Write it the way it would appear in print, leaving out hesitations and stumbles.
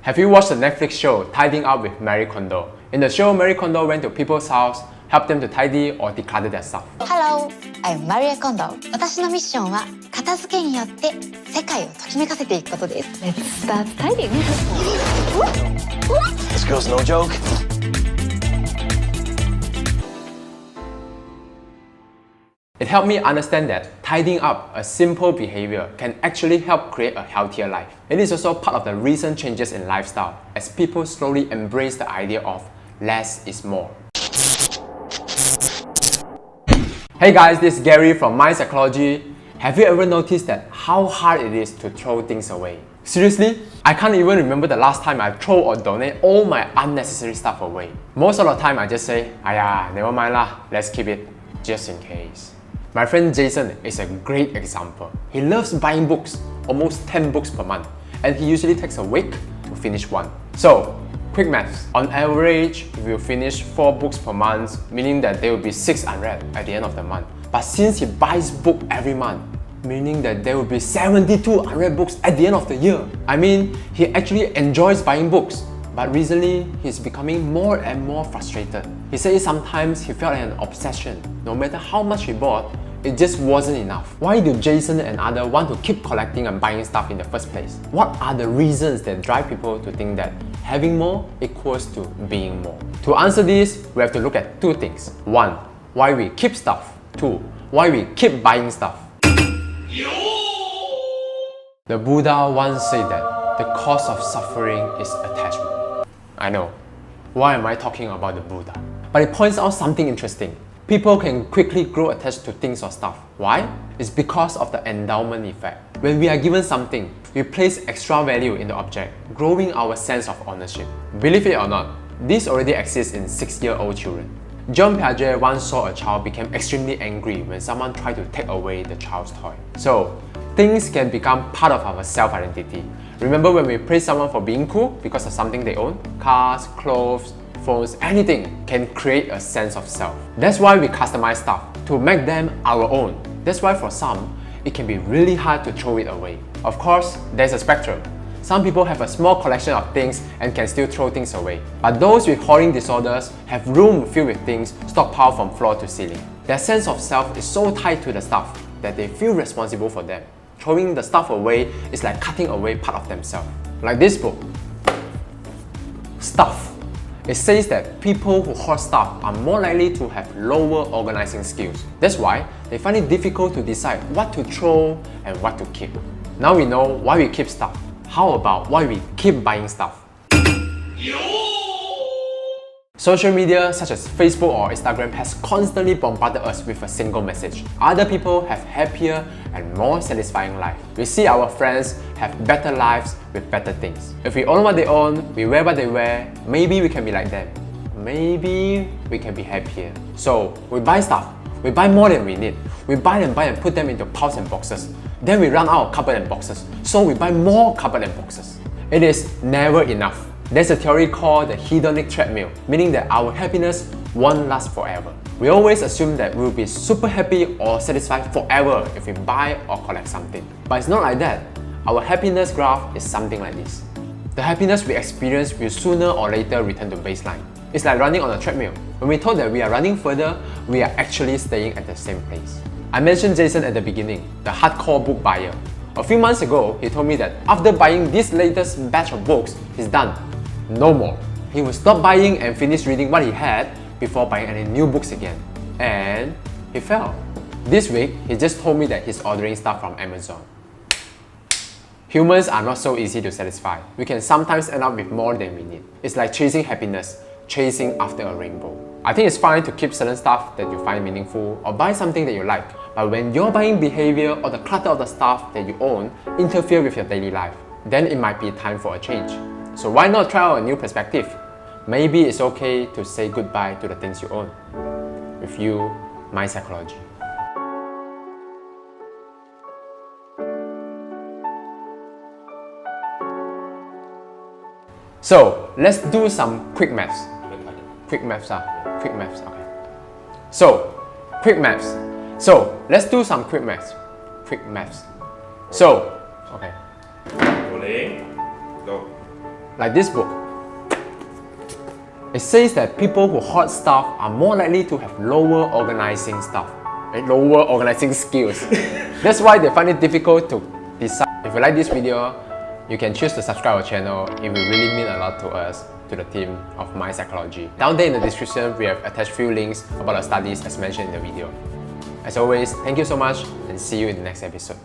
Have you watched the Netflix show Tidying Up with Marie Kondo? In the show, Marie Kondo went to people's house, helped them to tidy or declutter their stuff. Hello, I'm Marie Kondo. 私のミッションは片付けによって世界をときめかせていくことです。Let's start tidying. This girl's no joke. It helped me understand that tidying up, a simple behavior, can actually help create a healthier life. It is also part of the recent changes in lifestyle as people slowly embrace the idea of less is more. Hey guys, this is Gary from mypsychology. Have you ever noticed that how hard it is to throw things away? Seriously? I can't even remember the last time I throw or donate all my unnecessary stuff away. Most of the time I just say, "Aiya, never mind lah, let's keep it, just in case." My friend Jason is a great example. He loves buying books, almost 10 books per month, and he usually takes a week to finish one. So, quick maths. On average, if you finish 4 books per month, meaning that there will be 6 unread at the end of the month. But since he buys books every month, meaning that there will be 72 unread books at the end of the year. I mean, he actually enjoys buying books, but recently he's becoming more and more frustrated. He says sometimes he felt like an obsession. No matter how much he bought, it just wasn't enough. Why do Jason and others want to keep collecting and buying stuff in the first place? What are the reasons that drive people to think that having more equals to being more? To answer this, we have to look at 2 things. 1. Why we keep stuff. 2. Why we keep buying stuff. The Buddha once said that the cause of suffering is attachment. I know. Why am I talking about the Buddha? But it points out something interesting. People can quickly grow attached to things or stuff. Why? It's because of the endowment effect. When we are given something, we place extra value in the object, growing our sense of ownership. Believe it or not, this already exists in 6-year-old children. John Piaget once saw a child become extremely angry when someone tried to take away the child's toy. So, things can become part of our self-identity. Remember when we praise someone for being cool because of something they own? Cars, clothes, phones, anything can create a sense of self. That's why we customize stuff, to make them our own. That's why for some, it can be really hard to throw it away. Of course, there's a spectrum. Some people have a small collection of things and can still throw things away. But those with hoarding disorders have room filled with things stockpiled from floor to ceiling. Their sense of self is so tied to the stuff that they feel responsible for them. Throwing the stuff away is like cutting away part of themselves. Like this book. Stuff. It says that people who hoard stuff are more likely to have lower organizing skills. That's why they find it difficult to decide what to throw and what to keep. Now we know why we keep stuff. How about why we keep buying stuff? Social media such as Facebook or Instagram has constantly bombarded us with a single message. Other people have happier and more satisfying life. We see our friends have better lives with better things. If we own what they own, we wear what they wear, maybe we can be like them. Maybe we can be happier. So we buy stuff. We buy more than we need. We buy and put them into pouches and boxes. Then we run out of cupboard and boxes. So we buy more cupboard and boxes. It is never enough. There's a theory called the hedonic treadmill, meaning that our happiness won't last forever. We always assume that we'll be super happy or satisfied forever if we buy or collect something. But it's not like that. Our happiness graph is something like this. The happiness we experience will sooner or later return to baseline. It's like running on a treadmill. When we thought that we are running further, we are actually staying at the same place. I mentioned Jason at the beginning, the hardcore book buyer. A few months ago, he told me that after buying this latest batch of books, he's done. No more. He will stop buying and finish reading what he had before buying any new books again. And he fell. This week, he just told me that he's ordering stuff from Amazon. Humans are not so easy to satisfy. We can sometimes end up with more than we need. It's like chasing happiness, chasing after a rainbow. I think it's fine to keep certain stuff that you find meaningful or buy something that you like. But when your buying behavior or the clutter of the stuff that you own interfere with your daily life, then it might be time for a change. So why not try out a new perspective? Maybe it's okay to say goodbye to the things you own. With you, mypsychology. So let's do some quick maths. Quick maths, quick maths, okay. So, quick maths. So, let's do some quick maths. Quick maths. So, okay. Rolling. Go. Like this book. It says that people who hoard stuff are more likely to have lower organizing stuff, lower organizing skills. That's why they find it difficult to decide. If you like this video, you can choose to subscribe our channel. It will really mean a lot to us, to the team of My Psychology. Down there in the description, we have attached few links about our studies as mentioned in the video. As always, thank you so much and see you in the next episode.